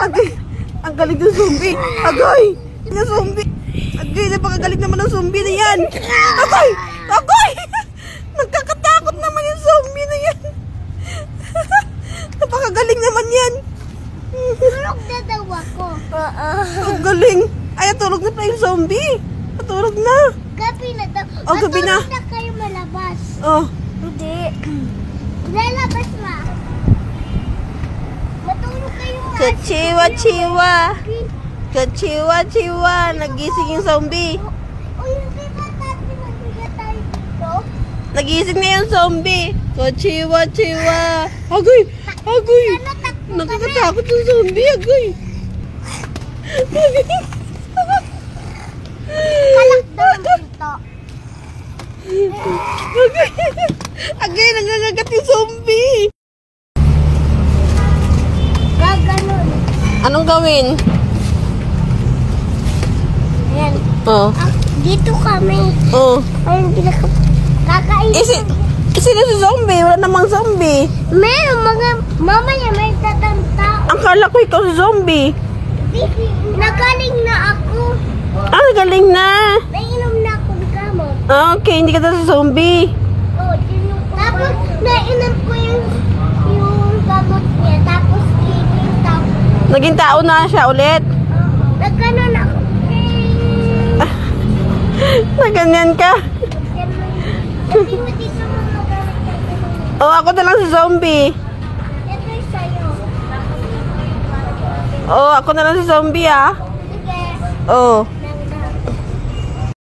Agay, ang galing ng zombie. Agay, na zombie. Agay, napakagaling naman ng zombie na yan. Agay, agay. Nagkakatakot naman yung zombie na yan. Napakagaling naman yan. Tulog na daw ako. Ang galing. Ay, tulog na pa yung zombie. Natulog na. Gabi na daw. Oh, gabi na. Matulog na kayo malabas. Oh. Hindi. Lalabas ma. Matulog kayo ma. Kachiwa-chiwa. Kachiwa-chiwa. Nagising yung zombie. O hindi ba natin magbiga tayo dito? Nagising na yung zombie. Kachiwa-chiwa. Agay, agay. Nakakatakot yung zombie. Agay. Agay. Kalak daw ang pinto. Agay. Agay, nangangagat yung zombie. Gaganon. Anong gawin? Ayan. Oh. Dito kami. Oh. Ayun, kakain. Sino si zombie? Wala namang zombie. Meron mga, mamaya may tatanda. Ang kala ko ikaw si zombie. Nagaling na ako. Ah, galing na. Nainom na akong gamot. Ah, okay, hindi ka na si zombie. Oh, tapos nainom ko yung gamot niya. Tapos kiking tapos. Naging tao na siya ulit. Nagganon ako. Na ganyan ka. Sabi mo dito mga gamit. Oh, ako na lang si zombie. Ito yung sa'yo. Oh, ako na lang si zombie ah. Sige. Oh.